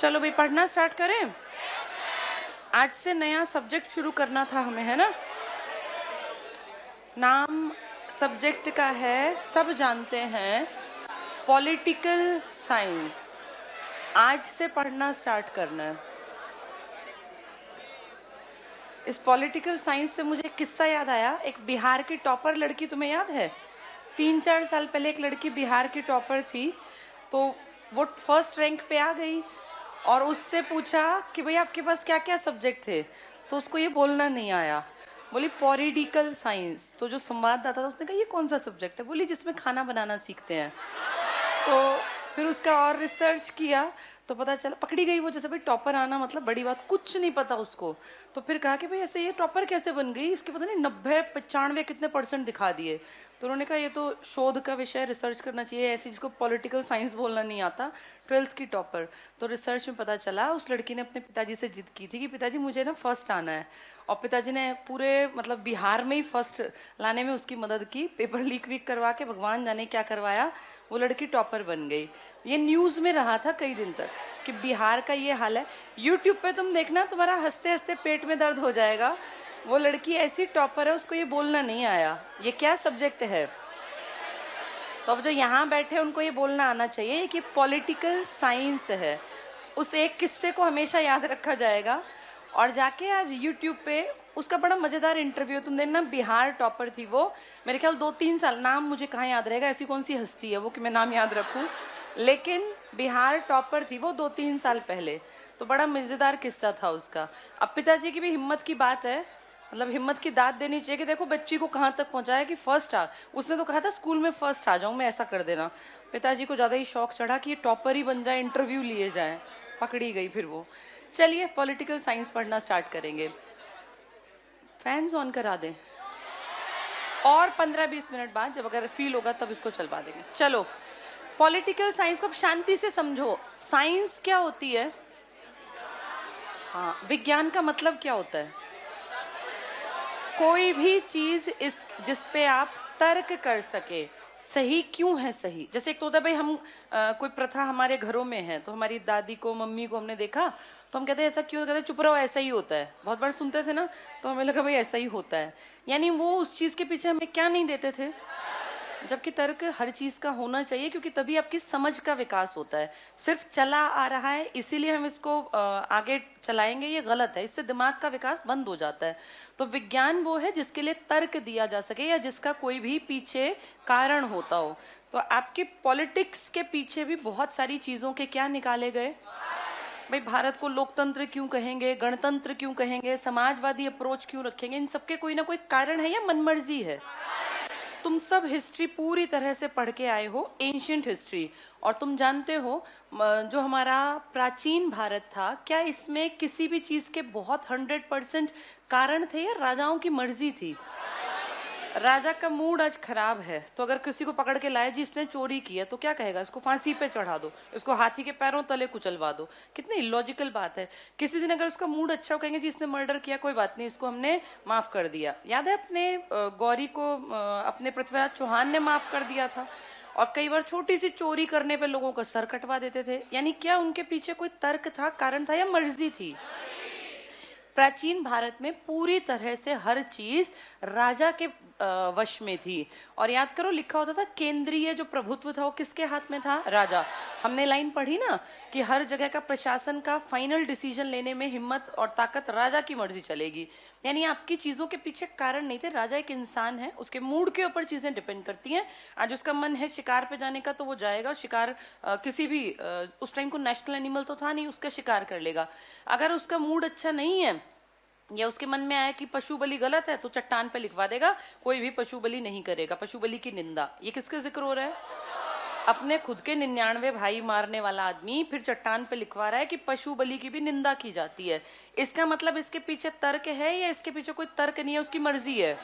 चलो भाई पढ़ना स्टार्ट करें। आज से नया सब्जेक्ट शुरू करना था हमें, है ना। नाम सब्जेक्ट का है, सब जानते हैं, पॉलिटिकल साइंस। आज से पढ़ना स्टार्ट करना है। इस पॉलिटिकल साइंस से मुझे एक किस्सा याद आया। एक बिहार की टॉपर लड़की, तुम्हें याद है? 3-4 साल पहले एक लड़की बिहार की टॉपर थी, तो वो फर्स्ट रैंक पे आ गई और उससे पूछा कि भाई आपके पास क्या क्या सब्जेक्ट थे, तो उसको ये बोलना नहीं आया। बोली पॉलिटिकल साइंस। तो जो संवाददाता था उसने कहा ये कौन सा सब्जेक्ट है? बोली जिसमें खाना बनाना सीखते हैं। तो फिर उसका और रिसर्च किया तो पता चला, पकड़ी गई वो। जैसे भाई टॉपर आना मतलब बड़ी बात, कुछ नहीं पता उसको। तो फिर कहा कि भाई ऐसे ये टॉपर कैसे बन गई, इसके पता नहीं 90-95 कितने % दिखा दिए। तो उन्होंने कहा ये तो शोध का विषय, रिसर्च करना चाहिए। ऐसी जिसको पॉलिटिकल साइंस बोलना नहीं आता, 12th की टॉपर। तो रिसर्च में पता चला उस लड़की ने अपने पिताजी से जिद की थी कि पिताजी मुझे ना फर्स्ट आना है, और पिताजी ने पूरे मतलब बिहार में ही फर्स्ट लाने में उसकी मदद की। पेपर लीक वीक करवा के भगवान जाने क्या करवाया, वो लड़की टॉपर बन गई। ये न्यूज में रहा था कई दिन तक कि बिहार का ये हाल है। यूट्यूब पे तुम देखना, तुम्हारा हंसते हंसते पेट में दर्द हो जाएगा। वो लड़की ऐसी टॉपर है, उसको ये बोलना नहीं आया ये क्या सब्जेक्ट है। तो अब जो यहाँ बैठे उनको ये बोलना आना चाहिए कि पॉलिटिकल साइंस है। उस एक किस्से को हमेशा याद रखा जाएगा। और जाके आज यूट्यूब पे उसका बड़ा मजेदार इंटरव्यू तुम देखना। बिहार टॉपर थी वो, मेरे ख्याल 2-3 साल। नाम मुझे कहाँ याद रहेगा, ऐसी कौन सी हस्ती है वो कि मैं नाम याद रखूं। लेकिन बिहार टॉपर थी वो 2-3 साल पहले। तो बड़ा मजेदार किस्सा था उसका। अब पिताजी की भी हिम्मत की बात है, मतलब हिम्मत की दाद देनी चाहिए कि देखो बच्ची को कहाँ तक पहुंचाया कि फर्स्ट आ। उसने तो कहा था स्कूल में फर्स्ट आ जाऊं मैं, ऐसा कर देना। पिताजी को ज्यादा ही शौक चढ़ा कि ये टॉपर ही बन जाए, इंटरव्यू लिए जाए। पकड़ी गई फिर वो। चलिए पॉलिटिकल साइंस पढ़ना स्टार्ट करेंगे। फैंस ऑन करा दें, और 15-20 मिनट बाद जब अगर फील होगा तब इसको चलवा देंगे। चलो पॉलिटिकल साइंस को अब शांति से समझो। साइंस क्या होती है? हाँ, विज्ञान का मतलब क्या होता है? कोई भी चीज इस जिसपे आप तर्क कर सके, सही क्यों है सही। जैसे एक तो होता है भाई हम कोई प्रथा हमारे घरों में है, तो हमारी दादी को मम्मी को हमने देखा तो हम कहते हैं ऐसा क्यों, कहते हैं चुप रहो ऐसा ही होता है। बहुत बार सुनते थे ना, तो हमें लगा भाई ऐसा ही होता है। यानी वो उस चीज के पीछे हमें क्या नहीं देते थे, जबकि तर्क हर चीज का होना चाहिए, क्योंकि तभी आपकी समझ का विकास होता है। सिर्फ चला आ रहा है इसीलिए हम इसको आगे चलाएंगे, ये गलत है। इससे दिमाग का विकास बंद हो जाता है। तो विज्ञान वो है जिसके लिए तर्क दिया जा सके, या जिसका कोई भी पीछे कारण होता हो। तो आपके पॉलिटिक्स के पीछे भी बहुत सारी चीजों के क्या निकाले गए। भाई भारत को लोकतंत्र क्यों कहेंगे, गणतंत्र क्यों कहेंगे, समाजवादी अप्रोच क्यों रखेंगे, इन सबके कोई ना कोई कारण है या मनमर्जी है। तुम सब हिस्ट्री पूरी तरह से पढ़ के आए हो, एंशिएंट हिस्ट्री, और तुम जानते हो जो हमारा प्राचीन भारत था, क्या इसमें किसी भी चीज के बहुत 100% कारण थे या राजाओं की मर्जी थी? राजा का मूड आज खराब है, तो अगर किसी को पकड़ के लाए जिसने चोरी की है, तो क्या कहेगा? इसको फांसी पे चढ़ा दो, इसको हाथी के पैरों तले कुचलवा दो। कितनी इलॉजिकल बात है। किसी दिन अगर उसका मूड अच्छा हो, कहेंगे जिसने मर्डर किया कोई बात नहीं, इसको हमने माफ कर दिया। याद है अपने गौरी को अपने पृथ्वीराज चौहान ने माफ कर दिया था। और कई बार छोटी सी चोरी करने पे लोगों का सर कटवा देते थे। यानी क्या उनके पीछे कोई तर्क था, कारण था, या मर्जी थी? प्राचीन भारत में पूरी तरह से हर चीज राजा के वश में थी। और याद करो लिखा होता था केंद्रीय जो प्रभुत्व था वो किसके हाथ में था? राजा। हमने लाइन पढ़ी ना कि हर जगह का प्रशासन का फाइनल डिसीजन लेने में हिम्मत और ताकत राजा की मर्जी चलेगी। यानी आपकी चीजों के पीछे कारण नहीं थे। राजा एक इंसान है, उसके मूड के ऊपर चीजें डिपेंड करती हैं। आज उसका मन है शिकार पे जाने का तो वो जाएगा शिकार। किसी भी उस टाइम को नेशनल एनिमल तो था नहीं, उसका शिकार कर लेगा। अगर उसका मूड अच्छा नहीं है या उसके मन में आया कि पशु बलि गलत है, तो चट्टान पे लिखवा देगा कोई भी पशु बलि नहीं करेगा, पशु बलि की निंदा। ये किसका जिक्र हो रहा है? अपने खुद के 99 भाई मारने वाला आदमी फिर चट्टान पे लिखवा रहा है कि पशु बलि की भी निंदा की जाती है। इसका मतलब इसके पीछे तर्क है या इसके पीछे कोई तर्क नहीं है, उसकी मर्जी है।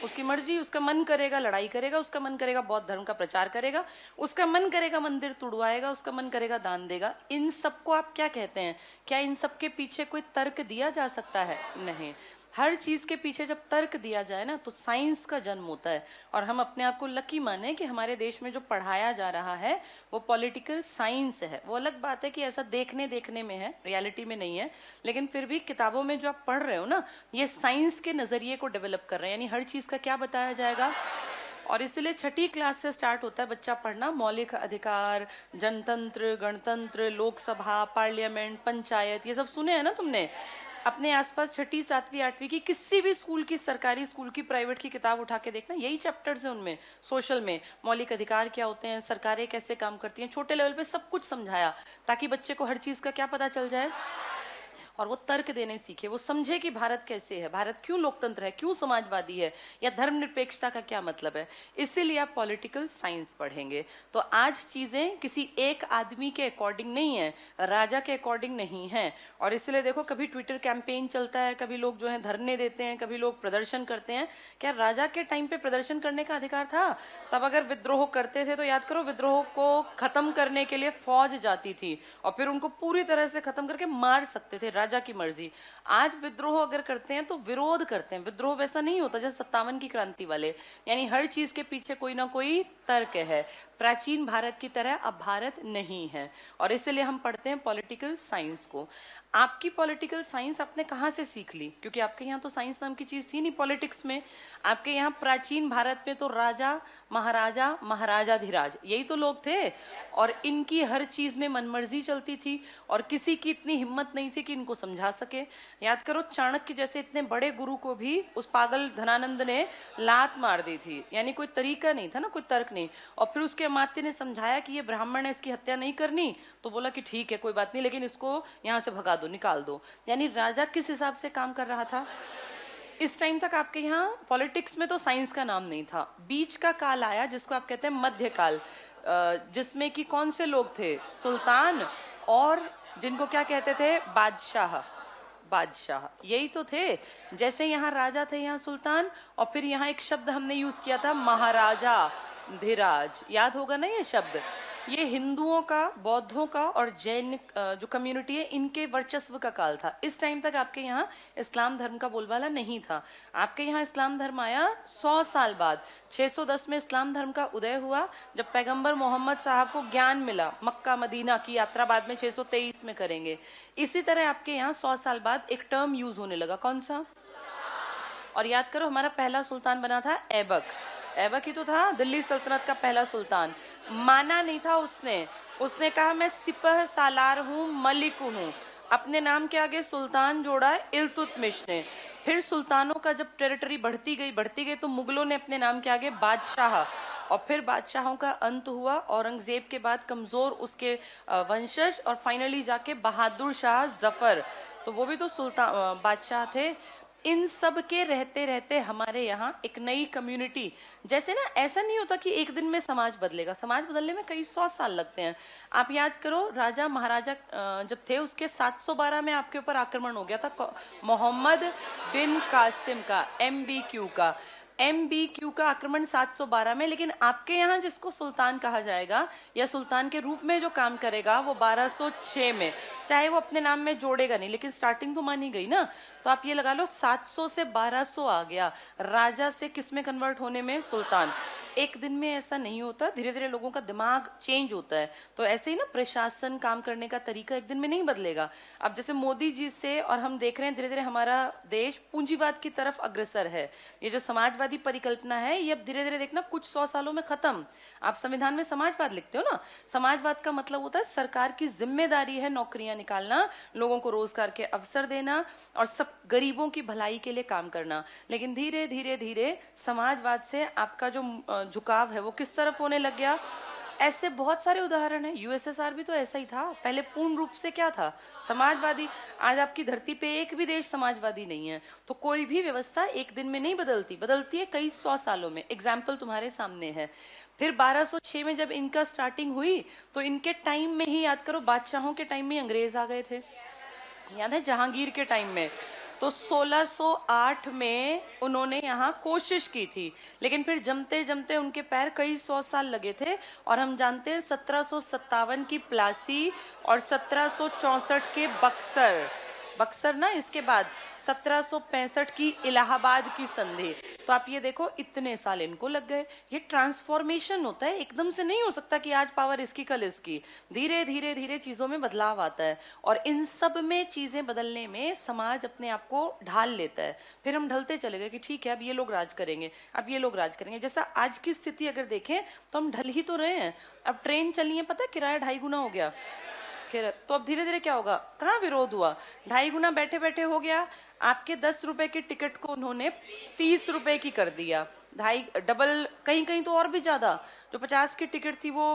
उसकी मर्जी, उसका मन करेगा लड़ाई करेगा, उसका मन करेगा बौद्ध धर्म का प्रचार करेगा, उसका मन करेगा मंदिर तुड़वाएगा, उसका मन करेगा दान देगा। इन सबको आप क्या कहते हैं? क्या इन सबके पीछे कोई तर्क दिया जा सकता है? नहीं। हर चीज के पीछे जब तर्क दिया जाए ना तो साइंस का जन्म होता है। और हम अपने आप को लकी माने कि हमारे देश में जो पढ़ाया जा रहा है वो पॉलिटिकल साइंस है। वो अलग बात है कि ऐसा देखने में है, रियलिटी में नहीं है, लेकिन फिर भी किताबों में जो आप पढ़ रहे हो ना, ये साइंस के नजरिए को डेवलप कर रहे हैं, यानी हर चीज का क्या बताया जाएगा। और इसलिए छठी क्लास से स्टार्ट होता है बच्चा पढ़ना, मौलिक अधिकार, जनतंत्र, गणतंत्र, लोकसभा, पार्लियामेंट, पंचायत, ये सब सुने हैं ना तुमने। अपने आसपास छठी, सातवीं, आठवीं की किसी भी स्कूल की, सरकारी स्कूल की, प्राइवेट की किताब उठा के देखना, यही चैप्टर्स है उनमें। सोशल में मौलिक अधिकार क्या होते हैं, सरकारें कैसे काम करती हैं, छोटे लेवल पे सब कुछ समझाया, ताकि बच्चे को हर चीज का क्या पता चल जाए और वो तर्क देने सीखे, वो समझे कि भारत कैसे है, भारत क्यों लोकतंत्र है, क्यों समाजवादी है, या धर्मनिरपेक्षता का क्या मतलब है। इसीलिए आप पॉलिटिकल साइंस पढ़ेंगे। तो आज चीजें किसी एक आदमी के अकॉर्डिंग नहीं है, राजा के अकॉर्डिंग नहीं है। और इसलिए देखो, कभी ट्विटर कैंपेन चलता है, कभी लोग जो है धरने देते हैं, कभी लोग प्रदर्शन करते हैं। क्या राजा के टाइम पे प्रदर्शन करने का अधिकार था? तब अगर विद्रोह करते थे तो याद करो, विद्रोह को खत्म करने के लिए फौज जाती थी और फिर उनको पूरी तरह से खत्म करके मार सकते थे, राजा की मर्जी। आज विद्रोह अगर करते हैं तो विरोध करते हैं, विद्रोह वैसा नहीं होता जैसे 57 की क्रांति वाले। यानी हर चीज के पीछे कोई ना कोई तर्क है। प्राचीन भारत की तरह अब भारत नहीं है, और इसलिए हम पढ़ते हैं पॉलिटिकल साइंस को। आपकी पॉलिटिकल साइंस आपने कहाँ से सीख ली? क्योंकि आपके यहाँ तो साइंस नाम की चीज थी नहीं पॉलिटिक्स में। आपके यहाँ प्राचीन भारत में तो राजा, महाराजा, महाराजाधिराज, यही तो लोग थे, और इनकी हर चीज में मनमर्जी चलती थी, और किसी की इतनी हिम्मत नहीं थी कि इनको समझा सके। याद करो, चाणक्य जैसे इतने बड़े गुरु को भी उस पागल धनानंद ने लात मार दी थी, यानी कोई तरीका नहीं था ना, कोई तर्क नहीं। और फिर उसके अमात्य ने समझाया कि ये ब्राह्मण है, इसकी हत्या नहीं करनी, तो बोला कि ठीक है कोई बात नहीं, लेकिन इसको यहाँ से भगा दो, निकाल दो। यानी राजा किस हिसाब से काम कर रहा था। इस टाइम तक आपके यहाँ पॉलिटिक्स में तो साइंस का नाम नहीं था। बीच का काल आया जिसको आप कहते हैं मध्यकाल, जिसमें कि कौन से लोग थे? सुल्तान, और जिनको क्या कहते थे? बादशाह। बादशाह यही तो थे। जैसे यहाँ राजा थे, यहाँ सुल्तान, और फिर यहाँ एक शब्द हमने यूज किया था महाराजा धीराज, याद होगा ना ये शब्द। ये हिंदुओं का, बौद्धों का और जैन जो कम्युनिटी है, इनके वर्चस्व का काल था। इस टाइम तक आपके यहाँ इस्लाम धर्म का बोलबाला नहीं था। आपके यहाँ इस्लाम धर्म आया 100 साल बाद। 610 में इस्लाम धर्म का उदय हुआ, जब पैगंबर मोहम्मद साहब को ज्ञान मिला। मक्का मदीना की यात्रा बाद में 623 में करेंगे। इसी तरह आपके यहाँ 100 साल बाद एक टर्म यूज होने लगा, कौन सा? और याद करो, हमारा पहला सुल्तान बना था ऐबक। ऐबक ही तो था दिल्ली सल्तनत का पहला सुल्तान। माना नहीं था उसने कहा मैं सिपह सालार हूँ, मलिक हूँ। अपने नाम के आगे सुल्तान जोड़ा है इल्तुतमिश ने। फिर सुल्तानों का जब टेरिटरी बढ़ती गई तो मुगलों ने अपने नाम के आगे बादशाह, और फिर बादशाहों का अंत हुआ। औरंगजेब के बाद कमजोर उसके वंशज, और फाइनली जाके बहादुर शाह जफर, तो वो भी तो सुल्तान बादशाह थे। इन सब के रहते रहते हमारे यहाँ एक नई कम्युनिटी, जैसे ना, ऐसा नहीं होता कि एक दिन में समाज बदलेगा, समाज बदलने में कई 100 साल लगते हैं। आप याद करो, राजा महाराजा जब थे, उसके 712 में आपके ऊपर आक्रमण हो गया था मोहम्मद बिन कासिम का, MBQ का आक्रमण 712 में। लेकिन आपके यहाँ जिसको सुल्तान कहा जाएगा या सुल्तान के रूप में जो काम करेगा, वो 1206 में, चाहे वो अपने नाम में जोड़ेगा नहीं, लेकिन स्टार्टिंग तो मानी गई ना। तो आप ये लगा लो, 700 से 1200 आ गया राजा से किस में कन्वर्ट होने में? सुल्तान। एक दिन में ऐसा नहीं होता, धीरे धीरे लोगों का दिमाग चेंज होता है। तो ऐसे ही ना, प्रशासन, काम करने का तरीका एक दिन में नहीं बदलेगा। अब जैसे मोदी जी से, और हम देख रहे हैं धीरे धीरे हमारा देश पूंजीवाद की तरफ अग्रसर है। ये जो समाजवादी परिकल्पना है, ये अब धीरे धीरे देखना कुछ 100 सालों में खत्म। आप संविधान में समाजवाद लिखते हो ना, समाजवाद का मतलब होता है सरकार की जिम्मेदारी है नौकरियां निकालना, लोगों को रोजगार के अवसर देना, और सब गरीबों की भलाई के लिए काम करना। लेकिन धीरे धीरे धीरे समाजवाद से आपका जो झुकाव है वो किस तरफ होने लग गया? ऐसे बहुत सारे उदाहरण हैं। USSR भी तो ऐसा ही था, पहले पूर्ण रूप से क्या था? समाजवादी। आज आपकी धरती पे एक भी देश समाजवादी नहीं है। तो कोई भी व्यवस्था एक दिन में नहीं बदलती, बदलती है कई 100 सालों में। एग्जाम्पल तुम्हारे सामने है। फिर 1206 में जब इनका स्टार्टिंग हुई, तो इनके टाइम में ही, याद करो, बादशाहों के टाइम में अंग्रेज आ गए थे, याद है, जहांगीर के टाइम में। तो 1608 में उन्होंने यहाँ कोशिश की थी, लेकिन फिर जमते जमते उनके पैर कई 100 साल लगे थे। और हम जानते हैं 1757 की प्लासी और 1764 के बक्सर, बक्सर ना, इसके बाद 1765 की इलाहाबाद की संधि। तो आप ये देखो इतने साल इनको लग गए। ये ट्रांसफॉर्मेशन होता है, एकदम से नहीं हो सकता कि आज पावर इसकी कल इसकी। धीरे धीरे धीरे चीजों में बदलाव आता है, और इन सब में चीजें बदलने में समाज अपने आप को ढाल लेता है। फिर हम ढलते चले गए कि ठीक है अब ये लोग राज करेंगे, अब ये लोग राज करेंगे। जैसा आज की स्थिति अगर देखें तो हम ढल ही तो रहे हैं। अब ट्रेन चली है, पता है किराया 2.5 गुना हो गया। तो अब धीरे धीरे क्या होगा, कहाँ विरोध हुआ, 2.5 गुना बैठे बैठे हो गया। आपके 10 रुपए की टिकट को उन्होंने 30 रुपए की कर दिया, 2.5 डबल, कहीं कहीं तो और भी ज्यादा। जो 50 की टिकट थी वो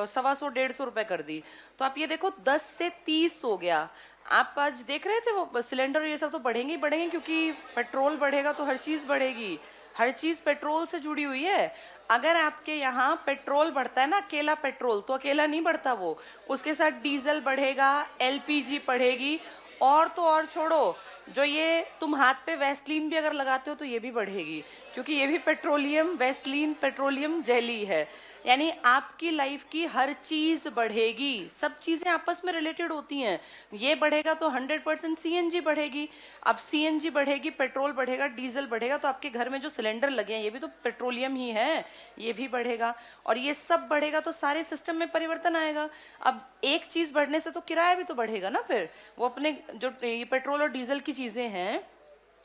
125-150 रुपए कर दी। तो आप ये देखो 10 से 30 हो गया। आप आज देख रहे थे वो सिलेंडर ये सब तो बढ़ेंगे ही बढ़ेंगे, क्योंकि पेट्रोल बढ़ेगा तो हर चीज बढ़ेगी। हर चीज पेट्रोल से जुड़ी हुई है। अगर आपके यहाँ पेट्रोल बढ़ता है ना, अकेला पेट्रोल तो अकेला नहीं बढ़ता, वो उसके साथ डीजल बढ़ेगा, एलपीजी बढ़ेगी, और तो और छोड़ो, जो ये तुम हाथ पे वैसलीन भी अगर लगाते हो तो ये भी बढ़ेगी, क्योंकि ये भी पेट्रोलियम, वैसलीन पेट्रोलियम जेली है। यानी आपकी लाइफ की हर चीज बढ़ेगी, सब चीजें आपस में रिलेटेड होती हैं। ये बढ़ेगा तो 100% सीएनजी बढ़ेगी। अब सीएनजी बढ़ेगी, पेट्रोल बढ़ेगा, डीजल बढ़ेगा, तो आपके घर में जो सिलेंडर लगे हैं ये भी तो पेट्रोलियम ही है, ये भी बढ़ेगा। और ये सब बढ़ेगा तो सारे सिस्टम में परिवर्तन आएगा। अब एक चीज बढ़ने से तो किराया भी तो बढ़ेगा ना। फिर वो अपने जो ये पेट्रोल और डीजल की चीजें हैं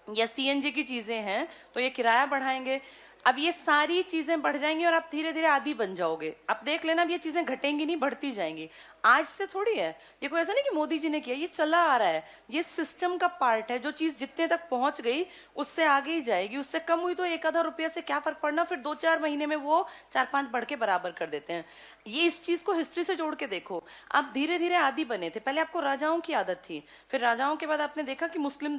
या सीएनजी की चीजें हैं तो ये किराया बढ़ाएंगे। अब ये सारी चीजें बढ़ जाएंगी और आप धीरे धीरे आदी बन जाओगे। आप देख लेना, अब ये चीजें घटेंगी नहीं, बढ़ती जाएंगी। आज से थोड़ी है ये, कोई ऐसा नहीं कि मोदी जी ने किया, ये चला आ रहा है, ये सिस्टम का पार्ट है। जो चीज जितने तक पहुंच गई उससे आगे ही जाएगी, उससे कम हुई तो 1-आधा रुपया से क्या फर्क पड़ना, फिर 2-4 महीने में वो 4-5 बढ़ के बराबर कर देते हैं। ये इस चीज को हिस्ट्री से जोड़ के देखो। आप धीरे धीरे आदी बने थे। पहले आपको राजाओं की आदत थी, फिर राजाओं के बाद आपने देखा कि मुस्लिम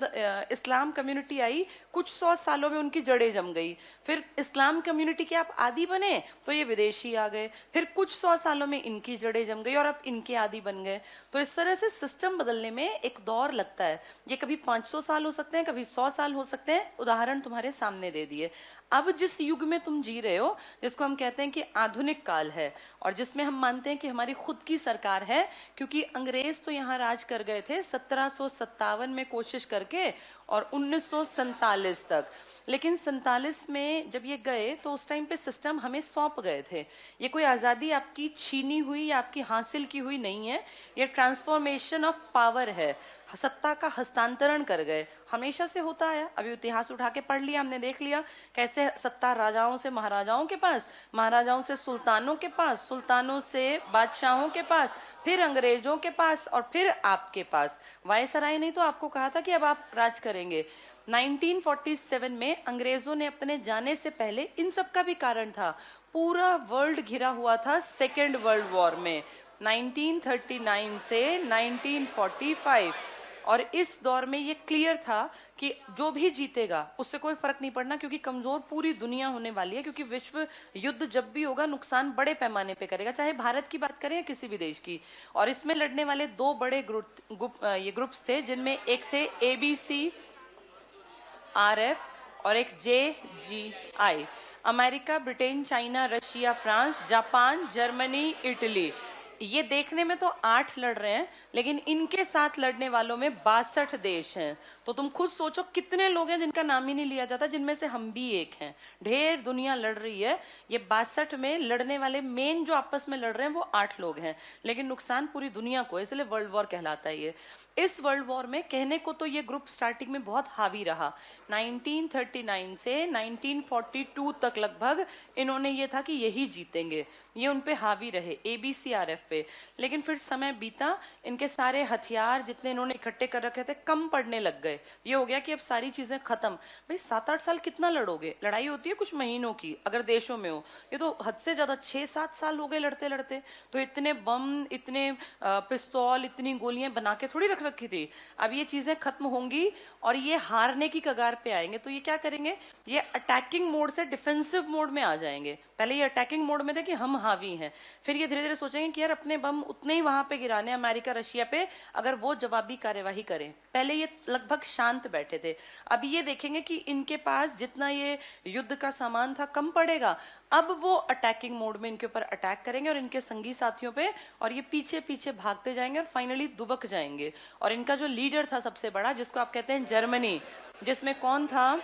इस्लाम कम्युनिटी आई, कुछ 100 सालों में उनकी जड़ें जम गई। फिर इस्लाम कम्युनिटी के आप आदी बने तो ये विदेशी आ गए, फिर कुछ 100 सालों में इनकी जड़ें जम गई और अब इनके आदी बन गए। तो इस तरह से सिस्टम बदलने में एक दौर लगता है। ये कभी 500 साल हो सकते हैं, कभी 100 साल हो सकते हैं। उदाहरण तुम्हारे सामने दे दिए। अब जिस युग में तुम जी रहे हो, जिसको हम कहते हैं कि आधुनिक काल है, और जिसमें हम मानते हैं कि हमारी खुद की सरकार है, क्योंकि अंग्रेज तो यहाँ राज कर गए थे 1757 में कोशिश करके और 1947 तक। लेकिन 47 में जब ये गए तो उस टाइम पे सिस्टम हमें सौंप गए थे। ये कोई आजादी आपकी छीनी हुई या आपकी हासिल की हुई नहीं है, ये ट्रांसफॉर्मेशन ऑफ पावर है, सत्ता का हस्तांतरण कर गए। हमेशा से होता है, अभी इतिहास उठा के पढ़ लिया हमने, देख लिया कैसे सत्ता राजाओं से महाराजाओं के पास, महाराजाओं से सुल्तानों के पास, सुल्तानों से बादशाहों के पास, फिर अंग्रेजों के पास और फिर आपके पास। वायसराय ने तो आपको कहा था कि अब आप राज करेंगे। 1947 में अंग्रेजों ने अपने जाने से पहले, इन सब का भी कारण था, पूरा वर्ल्ड घिरा हुआ था सेकेंड वर्ल्ड वॉर में, 1939 से 1945। और इस दौर में ये क्लियर था कि जो भी जीतेगा उससे कोई फर्क नहीं पड़ना, क्योंकि कमजोर पूरी दुनिया होने वाली है। क्योंकि विश्व युद्ध जब भी होगा नुकसान बड़े पैमाने पे करेगा, चाहे भारत की बात करें या किसी भी देश की। और इसमें लड़ने वाले 2 बड़े ग्रुप्स थे, जिनमें एक थे ABC RF और एक JGI। America, Britain, China, Russia, France, Japan, Germany, Italy. ये देखने में तो 8 लड़ रहे हैं, लेकिन इनके साथ लड़ने वालों में 62 देश हैं। तो तुम खुद सोचो कितने लोग हैं जिनका नाम ही नहीं लिया जाता, जिनमें से हम भी एक हैं। ढेर दुनिया लड़ रही है। ये 62 में लड़ने वाले मेन जो आपस में लड़ रहे हैं वो 8 लोग हैं, लेकिन नुकसान पूरी दुनिया को है, इसलिए वर्ल्ड वॉर कहलाता है ये। इस वर्ल्ड वॉर में कहने को तो ये ग्रुप स्टार्टिंग में बहुत हावी रहा। 1939 से 1942 तक लगभग इन्होंने ये था कि यही जीतेंगे, ये उनपे हावी रहे, ABC RF पे। लेकिन फिर समय बीता, इनके सारे हथियार जितने इन्होंने इकट्ठे कर रखे थे कम पड़ने लग गए। ये हो गया कि अब सारी चीजें खत्म। भाई 7-8 साल कितना लड़ोगे? लड़ाई होती है कुछ महीनों की अगर देशों में हो, ये तो हद से ज्यादा 6-7 साल हो गए लड़ते लड़ते। तो इतने बम, इतने पिस्तौल, इतनी गोलियां बना के थोड़ी रख रखी थी। अब ये चीजें खत्म होंगी और ये हारने की कगार पे आएंगे। तो ये क्या करेंगे, ये अटैकिंग मोड से डिफेंसिव मोड में आ जाएंगे। पहले ये अटैकिंग मोड में थे कि हम हावी हैं। फिर ये धीरे धीरे सोचेंगे कि यार अपने बम उतने ही वहां पे गिराने अमेरिका रशिया पे, अगर वो जवाबी कार्यवाही करें। पहले ये लगभग शांत बैठे थे, अब ये देखेंगे कि इनके पास जितना ये युद्ध का सामान था कम पड़ेगा, अब वो अटैकिंग मोड में इनके ऊपर अटैक करेंगे और इनके संगी साथियों पे, और ये पीछे पीछे भागते जाएंगे और फाइनली दुबक जाएंगे। और इनका जो लीडर था सबसे बड़ा, जिसको आप कहते हैं जर्मनी, जिसमें कौन था,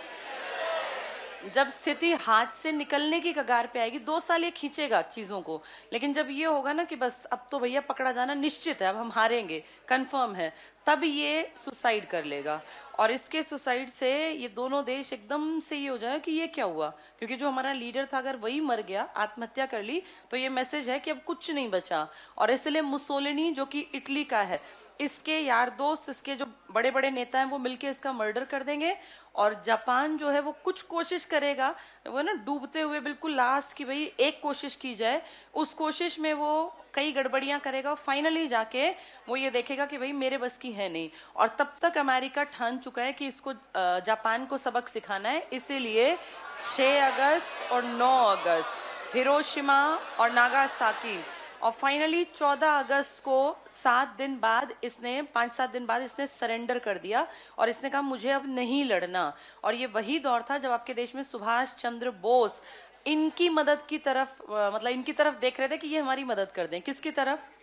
जब स्थिति हाथ से निकलने की कगार पे आएगी, 2 साल ये खींचेगा चीजों को, लेकिन जब ये होगा ना कि बस अब तो भैया पकड़ा जाना निश्चित है, अब हम हारेंगे, कंफर्म है, तब ये सुसाइड कर लेगा। और इसके सुसाइड से ये दोनों देश एकदम से ये हो जाए कि ये क्या हुआ, क्योंकि जो हमारा लीडर था अगर वही मर गया, आत्महत्या कर ली, तो ये मैसेज है कि अब कुछ नहीं बचा। और इसलिए मुसोलिनी जो कि इटली का है, इसके यार दोस्त, इसके जो बड़े बड़े नेता हैं, वो मिलके इसका मर्डर कर देंगे। और जापान जो है वो कुछ कोशिश करेगा, वो ना डूबते हुए बिल्कुल लास्ट की भाई एक कोशिश की जाए, उस कोशिश में वो कई गड़बड़ियां करेगा और फाइनली जाके वो ये देखेगा कि भाई मेरे बस की है नहीं। और तब तक अमेरिका ठान चुका है कि इसको जापान को सबक सिखाना है, इसीलिए 6 अगस्त और 9 अगस्त हिरोशिमा और नागासाकी, और फाइनली 14 अगस्त को 5-7 दिन बाद इसने सरेंडर कर दिया और इसने कहा मुझे अब नहीं लड़ना। और ये वही दौर था जब आपके देश में सुभाष चंद्र बोस इनकी मदद की तरफ, मतलब इनकी तरफ देख रहे थे कि ये हमारी मदद कर दें। किसकी तरफ?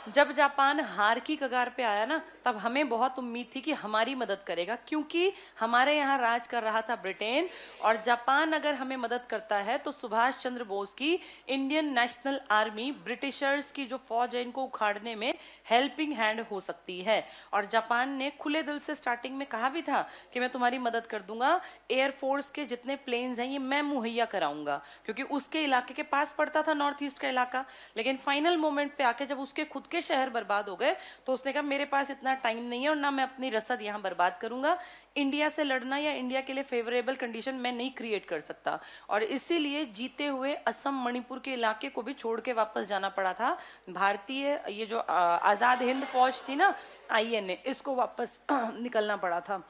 जब जापान हार की कगार पे आया ना, तब हमें बहुत उम्मीद थी कि हमारी मदद करेगा, क्योंकि हमारे यहाँ राज कर रहा था ब्रिटेन, और जापान अगर हमें मदद करता है तो सुभाष चंद्र बोस की इंडियन नेशनल आर्मी, ब्रिटिशर्स की जो फौज है, इनको उखाड़ने में हेल्पिंग हैंड हो सकती है। और जापान ने खुले दिल से स्टार्टिंग में कहा भी था कि मैं तुम्हारी मदद कर दूंगा, एयरफोर्स के जितने प्लेन्स हैं ये मैं मुहैया कराऊंगा, क्योंकि उसके इलाके के पास पड़ता था नॉर्थ ईस्ट का इलाका। लेकिन फाइनल मोमेंट पे आके जब उसके खुद के शहर बर्बाद हो गए, तो उसने कहा मेरे पास इतना टाइम नहीं है और ना मैं अपनी रसद यहाँ बर्बाद करूंगा, इंडिया से लड़ना या इंडिया के लिए फेवरेबल कंडीशन मैं नहीं क्रिएट कर सकता। और इसीलिए जीते हुए असम मणिपुर के इलाके को भी छोड़ के वापस जाना पड़ा था। भारतीय ये जो आजाद हिंद फौज थी ना, INA, इसको वापस निकलना पड़ा था।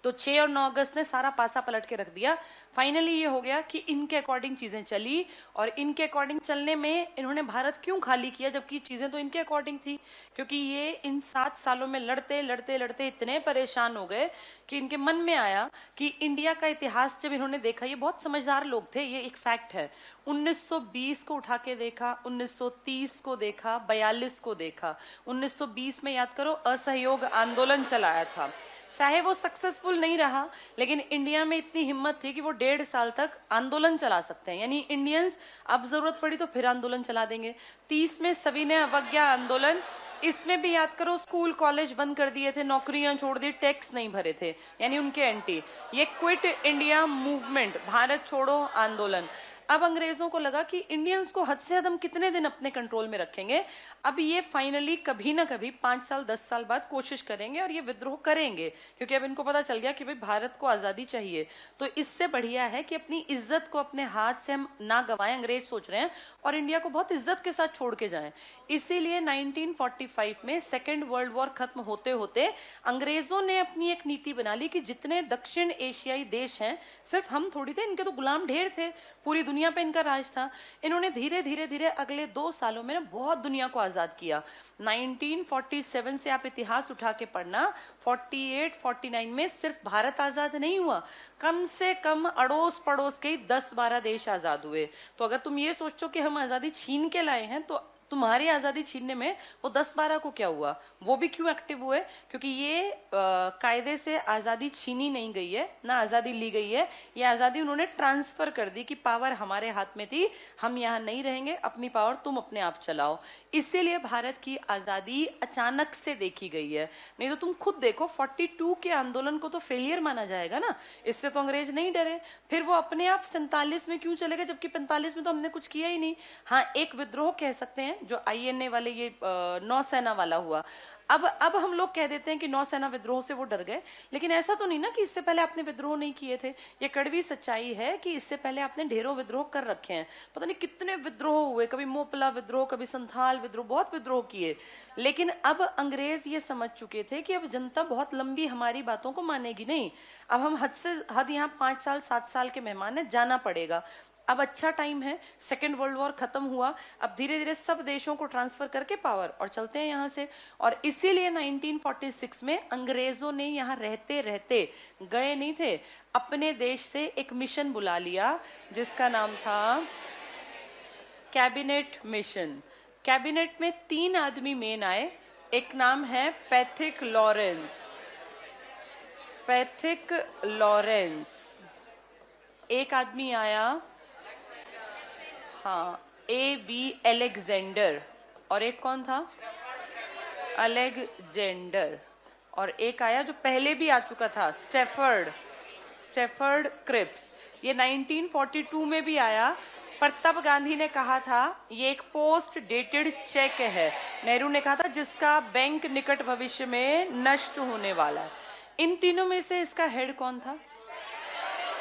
तो 6 और 9 अगस्त ने सारा पासा पलट के रख दिया। फाइनली ये हो गया कि इनके अकॉर्डिंग चीजें चली, और इनके अकॉर्डिंग चलने में इन्होंने भारत क्यों खाली किया, जबकि चीजें तो इनके अकॉर्डिंग थी। क्योंकि ये इन 7 सालों में लड़ते लड़ते लड़ते इतने परेशान हो गए कि इनके मन में आया कि इंडिया का इतिहास जब इन्होंने देखा, ये बहुत समझदार लोग थे, ये एक फैक्ट है, 1920 को उठा के देखा, 1930 को देखा, 42 को देखा। 1920 में याद करो असहयोग आंदोलन चलाया था, चाहे वो सक्सेसफुल नहीं रहा, लेकिन इंडिया में इतनी हिम्मत थी कि वो 1.5 साल तक आंदोलन चला सकते हैं, यानी इंडियंस अब जरूरत पड़ी तो फिर आंदोलन चला देंगे। 30 में सविनय अवज्ञा आंदोलन, इसमें भी याद करो स्कूल कॉलेज बंद कर दिए थे, नौकरियां छोड़ दी, टैक्स नहीं भरे थे, यानी उनके एंटी। ये क्विट इंडिया मूवमेंट, भारत छोड़ो आंदोलन। अब अंग्रेजों को लगा कि इंडियंस को हद से हद हम कितने दिन अपने कंट्रोल में रखेंगे, अब ये फाइनली कभी ना कभी 5 साल 10 साल बाद कोशिश करेंगे और ये विद्रोह करेंगे, क्योंकि अब इनको पता चल गया कि भाई भारत को आजादी चाहिए। तो इससे बढ़िया है कि अपनी इज्जत को अपने हाथ से हम ना गवाएं, अंग्रेज सोच रहे हैं, और इंडिया को बहुत इज्जत के साथ छोड़ के जाएं। इसीलिए 1945 में सेकेंड वर्ल्ड वॉर खत्म होते होते अंग्रेजों ने अपनी एक नीति बना ली कि जितने दक्षिण एशियाई देश हैं, सिर्फ हम थोड़ी थे, इनके तो गुलाम ढेर थे, पूरी दुनिया पे इनका राज था। इन्होंने धीरे धीरे धीरे अगले 2 सालों में ना बहुत दुनिया को आजाद किया। 1947 से आप इतिहास उठा के पढ़ना, 48-49 में सिर्फ भारत आजाद नहीं हुआ, कम से कम अड़ोस पड़ोस के 10-12 देश आजाद हुए। तो अगर तुम ये सोचो कि हम आजादी छीन के लाए हैं, तो तुम्हारी आजादी छीनने में वो 10-12 को क्या हुआ, वो भी क्यों एक्टिव हुए? क्योंकि ये कायदे से आजादी छीनी नहीं गई है, ना आजादी ली गई है, ये आजादी उन्होंने ट्रांसफर कर दी कि पावर हमारे हाथ में थी, हम यहाँ नहीं रहेंगे, अपनी पावर तुम अपने आप चलाओ। इसीलिए भारत की आजादी अचानक से देखी गई है। नहीं तो तुम खुद देखो, 42 के आंदोलन को तो फेलियर माना जाएगा ना, इससे तो अंग्रेज नहीं डरे, फिर वो अपने आप 47 में क्यों चले गए, जबकि 45 में तो हमने कुछ किया ही नहीं। हाँ, एक विद्रोह कह सकते हैं जो INA वाले, ये नौसेना वाला हुआ। अब हम लोग कह देते हैं कि नौसेना विद्रोह से वो डर गए, लेकिन ऐसा तो नहीं ना कि इससे पहले आपने विद्रोह नहीं किए थे। ये कड़वी सच्चाई है कि इससे पहले आपने ढेरों विद्रोह कर रखे हैं, पता नहीं कितने विद्रोह हुए, कभी मोपला विद्रोह, कभी संथाल विद्रोह, बहुत विद्रोह किए। लेकिन अब अंग्रेज ये समझ चुके थे कि अब जनता बहुत लंबी हमारी बातों को मानेगी नहीं, अब हम हद से हद यहाँ 5 साल 7 साल के मेहमान है, जाना पड़ेगा। अब अच्छा टाइम है, सेकेंड वर्ल्ड वॉर खत्म हुआ, अब धीरे धीरे सब देशों को ट्रांसफर करके पावर और चलते हैं यहाँ से। और इसीलिए 1946 में अंग्रेजों ने यहाँ रहते रहते गए नहीं थे, अपने देश से एक मिशन बुला लिया जिसका नाम था कैबिनेट मिशन। कैबिनेट में 3 आदमी मेन आए, एक नाम है पैथिक लॉरेंस, पैथिक लॉरेंस। एक आदमी आया, हाँ, A.B. एलेक्जेंडर, और एक कौन था, अलेक्जेंडर। और एक आया जो पहले भी आ चुका था, स्टेफर्ड क्रिप्स। ये 1942 में भी आया, पर तब गांधी ने कहा था ये एक पोस्ट डेटेड चेक है, नेहरू ने कहा था जिसका बैंक निकट भविष्य में नष्ट होने वाला है। इन तीनों में से इसका हेड कौन था?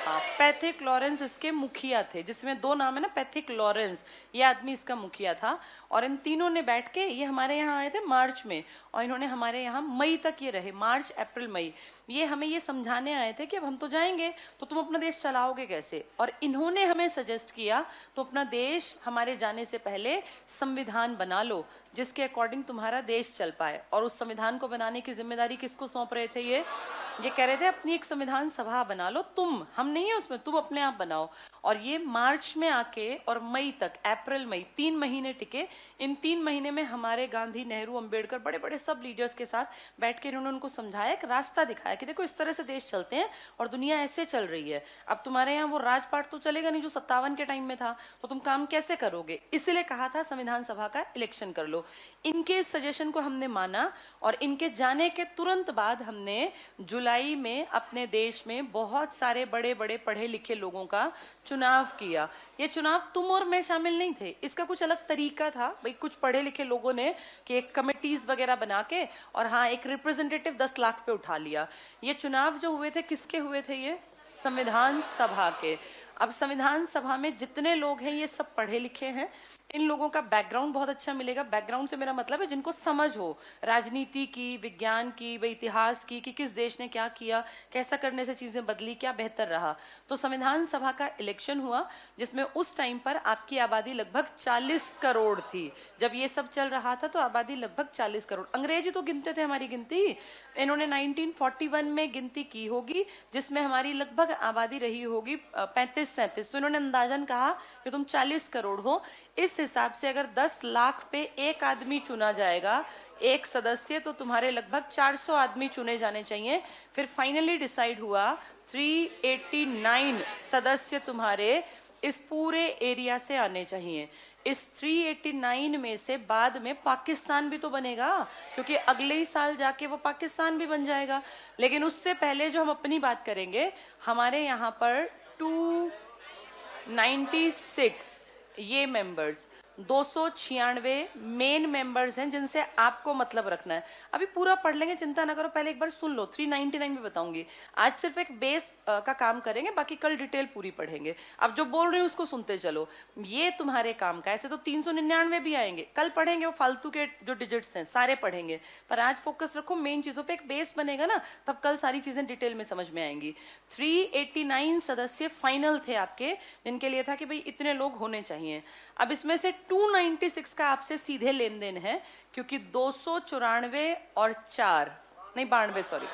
हाँ, पैथिक लॉरेंस इसके मुखिया थे, जिसमें 2 नाम है ना, पैथिक लॉरेंस, ये आदमी इसका मुखिया था। और इन तीनों ने बैठ के, ये हमारे यहाँ आए थे मार्च में, और इन्होंने हमारे यहाँ मई तक ये रहे, मार्च अप्रैल मई। ये हमें ये समझाने आए थे कि अब हम तो जाएंगे तो तुम अपना देश चलाओगे कैसे। और इन्होंने हमें सजेस्ट किया तो अपना देश हमारे जाने से पहले संविधान बना लो जिसके अकॉर्डिंग तुम्हारा देश चल पाए। और उस संविधान को बनाने की जिम्मेदारी किसको सौंप रहे थे? ये कह रहे थे अपनी एक संविधान सभा बना लो तुम, हम नहीं है उसमें, तुम अपने आप बनाओ। और ये मार्च में आके और मई तक, अप्रैल मई 3 महीने टिके। इन 3 महीने में हमारे गांधी, नेहरू, अंबेडकर, बड़े बड़े सब लीडर्स के साथ बैठ के इन्होंने उनको समझाया, एक रास्ता दिखाया कि देखो इस तरह से देश चलते हैं और दुनिया ऐसे चल रही है। अब तुम्हारे यहाँ वो राजपाट तो चलेगा नहीं जो 57 के टाइम में था, तो तुम काम कैसे करोगे? इसलिए कहा था संविधान सभा का इलेक्शन कर लो। इनके सजेशन को हमने माना और इनके जाने के तुरंत बाद हमने जुलाई में अपने देश में बहुत सारे बड़े बड़े पढ़े लिखे लोगों का चुनाव किया। ये चुनाव तुम और मैं शामिल नहीं थे, इसका कुछ अलग तरीका था भाई। कुछ पढ़े लिखे लोगों ने कि एक कमिटीज वगैरह बना के और हाँ एक रिप्रेजेंटेटिव 10 लाख पे उठा लिया। ये चुनाव जो हुए थे किसके हुए थे? ये संविधान सभा के। अब संविधान सभा में जितने लोग हैं ये सब पढ़े लिखे हैं। इन लोगों का बैकग्राउंड बहुत अच्छा मिलेगा। बैकग्राउंड से मेरा मतलब है जिनको समझ हो राजनीति की, विज्ञान की, इतिहास की, कि किस देश ने क्या किया, कैसा करने से चीजें बदली, क्या बेहतर रहा। तो संविधान सभा का इलेक्शन हुआ जिसमें उस टाइम पर आपकी आबादी लगभग 40 करोड़ थी। जब ये सब चल रहा था तो आबादी लगभग 40 करोड़। अंग्रेजी तो गिनते थे हमारी गिनती, इन्होंने 1941 में गिनती की होगी जिसमें हमारी लगभग आबादी रही होगी 35-37। तो इन्होंने अंदाजन कहा कि तुम 40 करोड़ हो। इस हिसाब से अगर 10 लाख पे एक आदमी चुना जाएगा, एक सदस्य, तो तुम्हारे लगभग 400 आदमी चुने जाने चाहिए। फिर फाइनली डिसाइड हुआ 389 सदस्य तुम्हारे इस पूरे एरिया से आने चाहिए। इस 389 में से बाद में पाकिस्तान भी तो बनेगा, क्योंकि अगले ही साल जाके वो पाकिस्तान भी बन जाएगा। लेकिन उससे पहले जो हम अपनी बात करेंगे, हमारे यहाँ पर 296 ये मेंबर्स, 296 मेन मेंबर्स हैं जिनसे आपको मतलब रखना है। अभी पूरा पढ़ लेंगे, चिंता ना करो, पहले एक बार सुन लो। 399 में बताऊंगी, आज सिर्फ एक बेस का काम करेंगे, बाकी कल डिटेल पूरी पढ़ेंगे। अब जो बोल रही हूँ उसको सुनते चलो, ये तुम्हारे काम का। ऐसे तो 399 भी आएंगे, कल पढ़ेंगे, वो फालतू के जो डिजिट्स हैं सारे पढ़ेंगे, पर आज फोकस रखो मेन चीजों पे। एक बेस बनेगा ना, तब कल सारी चीजें डिटेल में समझ में आएंगी। 389 सदस्य फाइनल थे आपके, जिनके लिए था कि भाई इतने लोग होने चाहिए। अब इसमें से 296 का आपसे सीधे लेन देन है, क्योंकि 294 और 4 नहीं 92, सॉरी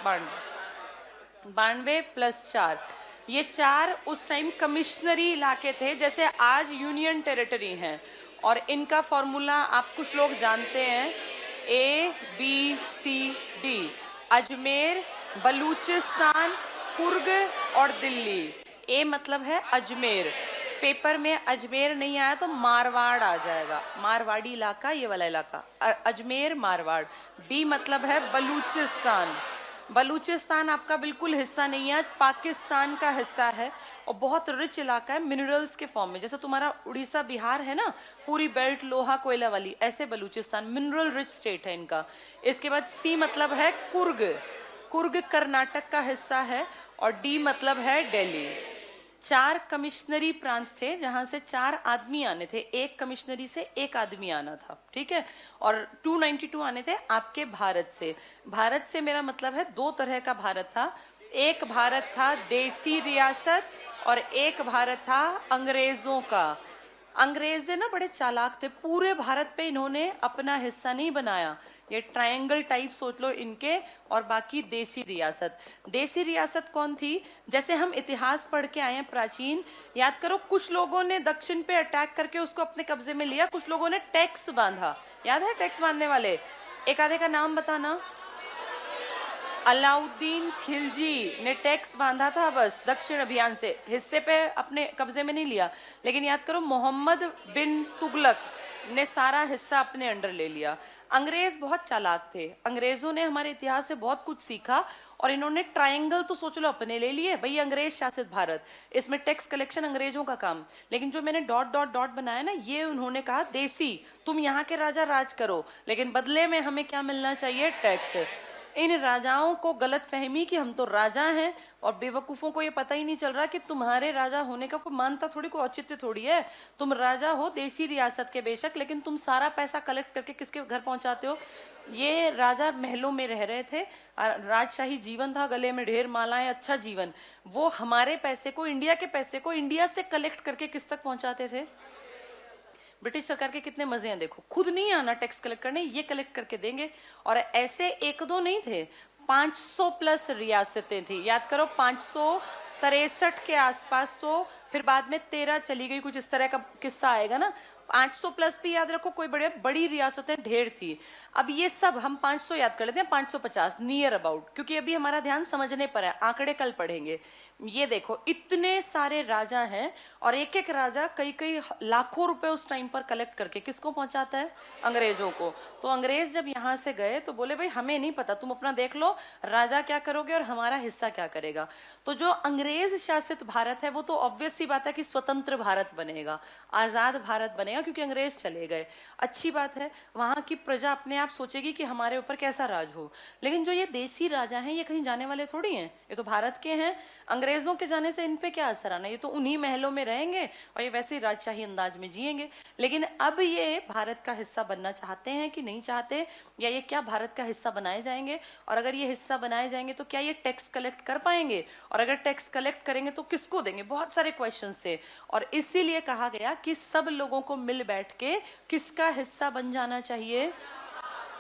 92 प्लस 4, ये 4 उस टाइम कमिश्नरी इलाके थे, जैसे आज यूनियन टेरिटरी हैं। और इनका फॉर्मूला आप कुछ लोग जानते हैं, ABCD, अजमेर, बलूचिस्तान, कुर्ग और दिल्ली। ए मतलब है अजमेर, पेपर में अजमेर नहीं आया तो मारवाड़ आ जाएगा, मारवाड़ी इलाका, ये वाला इलाका अजमेर मारवाड़। बी मतलब है बलूचिस्तान, बलूचिस्तान आपका बिल्कुल हिस्सा नहीं है, पाकिस्तान का हिस्सा है और बहुत रिच इलाका है मिनरल्स के फॉर्म में। जैसे तुम्हारा उड़ीसा बिहार है ना, पूरी बेल्ट लोहा कोयला वाली, ऐसे बलूचिस्तान मिनरल रिच स्टेट है इनका। इसके बाद सी मतलब है कुर्ग, कुर्ग कर्नाटक का हिस्सा है। और डी मतलब है दिल्ली। 4 कमिश्नरी प्रांत थे जहां से 4 आदमी आने थे, एक कमिश्नरी से एक आदमी आना था, ठीक है। और 292 आने थे आपके भारत से। भारत से मेरा मतलब है 2 तरह का भारत था। एक भारत था देसी रियासत और एक भारत था अंग्रेजों का। अंग्रेज ना बड़े चालाक थे, पूरे भारत पे इन्होंने अपना हिस्सा नहीं बनाया। ये ट्रायंगल टाइप सोच लो इनके, और बाकी देसी रियासत। देसी रियासत कौन थी? जैसे हम इतिहास पढ़ के आए हैं प्राचीन, याद करो, कुछ लोगों ने दक्षिण पे अटैक करके उसको अपने कब्जे में लिया, कुछ लोगों ने टैक्स बांधा। याद है टैक्स बांधने वाले? एक आधे का नाम बताना। अलाउद्दीन खिलजी ने टैक्स बांधा था, बस दक्षिण अभियान से, हिस्से पे अपने कब्जे में नहीं लिया। लेकिन याद करो, मोहम्मद बिन तुगलक ने सारा हिस्सा अपने अंडर ले लिया। अंग्रेज बहुत चालाक थे, अंग्रेजों ने हमारे इतिहास से बहुत कुछ सीखा, और इन्होंने ट्रायंगल तो सोच लो अपने ले लिए, भाई अंग्रेज शासित भारत, इसमें टैक्स कलेक्शन अंग्रेजों का काम। लेकिन जो मैंने डॉट डॉट डॉट बनाया ना, ये उन्होंने कहा देसी, तुम यहाँ के राजा राज करो, लेकिन बदले में हमें क्या मिलना चाहिए? टैक्स। इन राजाओं को गलत फहमी कि हम तो राजा हैं, और बेवकूफों को ये पता ही नहीं चल रहा कि तुम्हारे राजा होने का कोई मानता थोड़ी, कोई औचित्य थोड़ी है। तुम राजा हो देसी रियासत के बेशक, लेकिन तुम सारा पैसा कलेक्ट करके किसके घर पहुंचाते हो? ये राजा महलों में रह रहे थे, राजशाही जीवन था, गले में ढेर मालाएं, अच्छा जीवन। वो हमारे पैसे को, इंडिया के पैसे को इंडिया से कलेक्ट करके किस तक पहुंचाते थे? ब्रिटिश सरकार के कितने मजे हैं देखो, खुद नहीं आना टैक्स कलेक्ट करने, ये कलेक्ट करके देंगे। और ऐसे एक दो नहीं थे, 500 प्लस रियासतें थी। याद करो, 563 के आसपास, तो फिर बाद में 13 चली गई, कुछ इस तरह का किस्सा आएगा ना। 500 प्लस भी याद रखो, कोई बड़े बड़ी रियासतें ढेर थी। अब ये सब हम 500 याद कर लेते हैं, 550 नियर अबाउट, क्योंकि अभी हमारा ध्यान समझने पर है, आंकड़े कल पढ़ेंगे। ये देखो इतने सारे राजा हैं, और एक एक राजा कई कई लाखों रुपए उस टाइम पर कलेक्ट करके किसको पहुंचाता है? अंग्रेजों को। तो अंग्रेज जब यहां से गए तो बोले भाई हमें नहीं पता, तुम अपना देख लो, राजा क्या करोगे और हमारा हिस्सा क्या करेगा। तो जो अंग्रेज शासित भारत है वो तो ऑब्वियस सी बात है कि स्वतंत्र भारत बनेगा, आजाद भारत बनेगा, क्योंकि अंग्रेज चले गए। अच्छी बात है, वहां की प्रजा अपने आप सोचेगी कि हमारे ऊपर कैसा राज हो। लेकिन जो ये देसी राजा हैं, ये कहीं जाने वाले थोड़ी हैं, ये तो भारत के हैं। अंग्रेजों के जाने से इन पे क्या असर आना, ये तो उन्हीं महलों में रहेंगे और ये वैसे ही राजशाही अंदाज में जिएंगे। लेकिन अब ये भारत का हिस्सा बनना चाहते हैं कि नहीं चाहते, या ये क्या भारत का हिस्सा बनाए जाएंगे? और अगर ये हिस्सा बनाए जाएंगे तो क्या ये टैक्स कलेक्ट कर पाएंगे? और अगर टैक्स कलेक्ट करेंगे तो किसको देंगे? बहुत सारे क्वेश्चन थे, और इसीलिए कहा गया कि सब लोगों को मिल बैठ के किसका हिस्सा बन जाना चाहिए?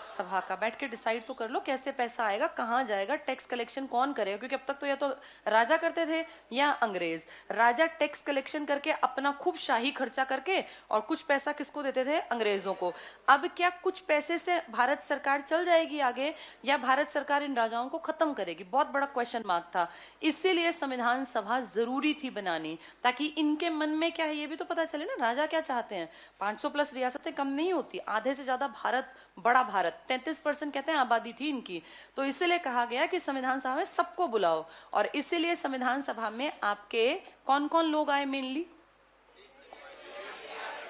सभा का। बैठ के डिसाइड तो कर लो कैसे पैसा आएगा, कहाँ जाएगा, टैक्स कलेक्शन कौन करेगा, क्योंकि अब तक तो या तो राजा करते थे या अंग्रेज। राजा टैक्स कलेक्शन करके अपना खूब शाही खर्चा करके, और कुछ पैसा किसको देते थे? अंग्रेजों को। अब क्या कुछ पैसे से भारत सरकार चल जाएगी आगे, या भारत सरकार इन राजाओं को खत्म करेगी? बहुत बड़ा क्वेश्चन मार्क था। इसीलिए संविधान सभा जरूरी थी बनानी, ताकि इनके मन में क्या है ये भी तो पता चले ना, राजा क्या चाहते हैं। 500 प्लस रियासतें कम नहीं होती, आधे से ज्यादा भारत, बड़ा भारत, 33% कहते हैं आबादी थी इनकी। तो इसीलिए कहा गया कि संविधान सभा में सबको बुलाओ, और इसीलिए संविधान सभा में आपके कौन कौन लोग आए मेनली?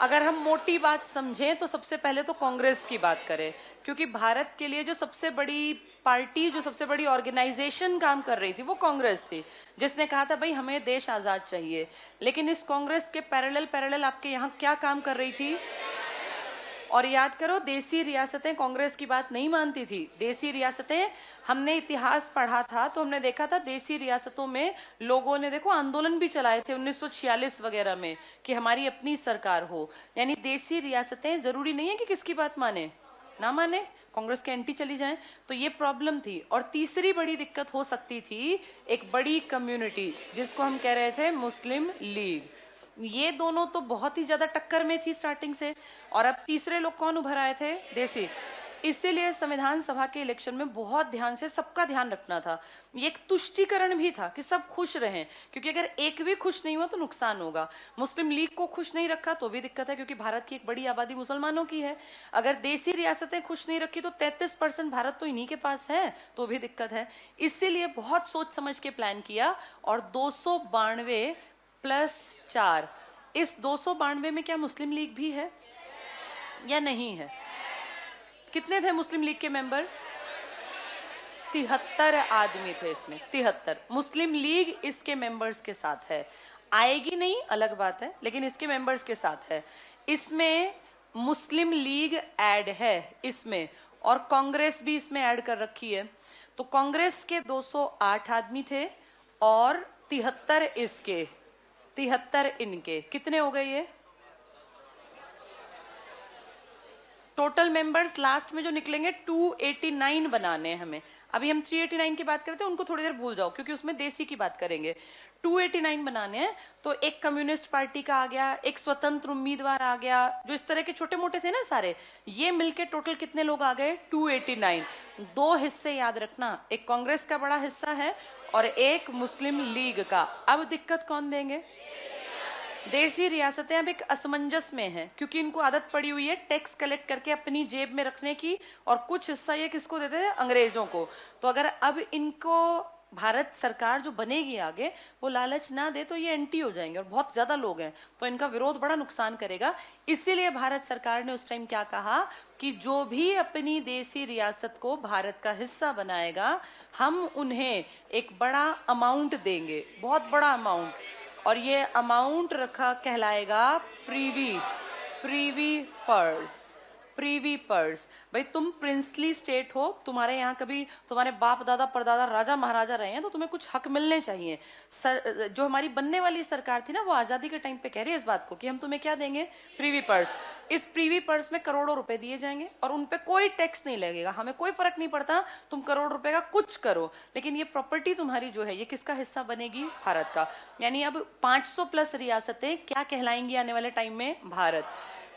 अगर हम मोटी बात समझें तो सबसे पहले तो कांग्रेस की बात करें, क्योंकि भारत के लिए जो सबसे बड़ी पार्टी, जो सबसे बड़ी ऑर्गेनाइजेशन काम कर रही थी वो कांग्रेस थी, जिसने कहा था भाई हमें देश आजाद चाहिए। लेकिन इस कांग्रेस के पैरेलल आपके यहाँ क्या काम कर रही थी? और याद करो, देसी रियासतें कांग्रेस की बात नहीं मानती थी। देसी रियासतें, हमने इतिहास पढ़ा था तो हमने देखा था देसी रियासतों में लोगों ने देखो आंदोलन भी चलाए थे 1946 वगैरह में कि हमारी अपनी सरकार हो। यानी देसी रियासतें जरूरी नहीं है कि किसकी बात माने ना माने, कांग्रेस के एंटी चली जाएं, तो ये प्रॉब्लम थी। और तीसरी बड़ी दिक्कत हो सकती थी एक बड़ी कम्युनिटी जिसको हम कह रहे थे मुस्लिम लीग। ये दोनों तो बहुत ही ज्यादा टक्कर में थी स्टार्टिंग से, और अब तीसरे लोग कौन उभर आए थे? देसी। इसीलिए संविधान सभा के इलेक्शन में बहुत ध्यान से सबका ध्यान रखना था। ये एक तुष्टीकरण भी था कि सब खुश रहें, क्योंकि अगर एक भी खुश नहीं हुआ तो नुकसान होगा। मुस्लिम लीग को खुश नहीं रखा तो भी दिक्कत है, क्योंकि भारत की एक बड़ी आबादी मुसलमानों की है। अगर देसी रियासतें खुश नहीं रखी तो 33% भारत तो इन्हीं के पास है, तो भी दिक्कत है। इसीलिए बहुत सोच समझ के प्लान किया, और 292 प्लस 4, इस 292 में क्या मुस्लिम लीग भी है या नहीं है? कितने थे मुस्लिम लीग के मेंबर? 73 आदमी थे इसमें, 73। मुस्लिम लीग इसके मेंबर्स के साथ है, आएगी नहीं अलग बात है, लेकिन इसके मेंबर्स के साथ है। इसमें मुस्लिम लीग ऐड है इसमें, और कांग्रेस भी इसमें ऐड कर रखी है। तो कांग्रेस के 208 आदमी थे और 73 इसके, 73 इनके, कितने हो गए ये टोटल मेंबर्स? लास्ट में जो निकलेंगे 289 बनाने हैं हमें। अभी हम 389 की बात करते हैं, उनको थोड़ी देर भूल जाओ क्योंकि उसमें देसी की बात करेंगे। 289 बनाने हैं। तो एक कम्युनिस्ट पार्टी का आ गया, एक स्वतंत्र उम्मीदवार आ गया, जो इस तरह के छोटे मोटे थे ना सारे, ये मिलके टोटल कितने लोग आ गए? 289। दो हिस्से याद रखना, एक कांग्रेस का बड़ा हिस्सा है और एक मुस्लिम लीग का। अब दिक्कत कौन देंगे? देशी रियासतें अब एक असमंजस में हैं क्योंकि इनको आदत पड़ी हुई है टैक्स कलेक्ट करके अपनी जेब में रखने की, और कुछ हिस्सा ये किसको देते थे? अंग्रेजों को। तो अगर अब इनको भारत सरकार जो बनेगी आगे वो लालच ना दे तो ये एंटी हो जाएंगे, और बहुत ज्यादा लोग हैं तो इनका विरोध बड़ा नुकसान करेगा। इसीलिए भारत सरकार ने उस टाइम क्या कहा कि जो भी अपनी देशी रियासत को भारत का हिस्सा बनाएगा हम उन्हें एक बड़ा अमाउंट देंगे, बहुत बड़ा अमाउंट, और ये अमाउंट रखा कहलाएगा प्रीवी प्रीवी पर्स। प्रीवी पर्स। भाई तुम प्रिंसली स्टेट हो, तुम्हारे यहाँ कभी तुम्हारे बाप दादा परदादा राजा महाराजा रहे हैं तो तुम्हें कुछ हक मिलने चाहिए। जो हमारी बनने वाली सरकार थी ना वो आजादी के टाइम पे कह रही है इस बात को कि हम तुम्हें क्या देंगे? प्रीवी पर्स। इस प्रीवी पर्स में करोड़ों रुपए दिए जाएंगे और उनपे कोई टैक्स नहीं लगेगा, हमें कोई फर्क नहीं पड़ता तुम करोड़ रुपए का कुछ करो, लेकिन ये प्रॉपर्टी तुम्हारी जो है ये किसका हिस्सा बनेगी? भारत का। यानी अब 500 प्लस रियासतें क्या कहलाएंगी आने वाले टाइम में? भारत।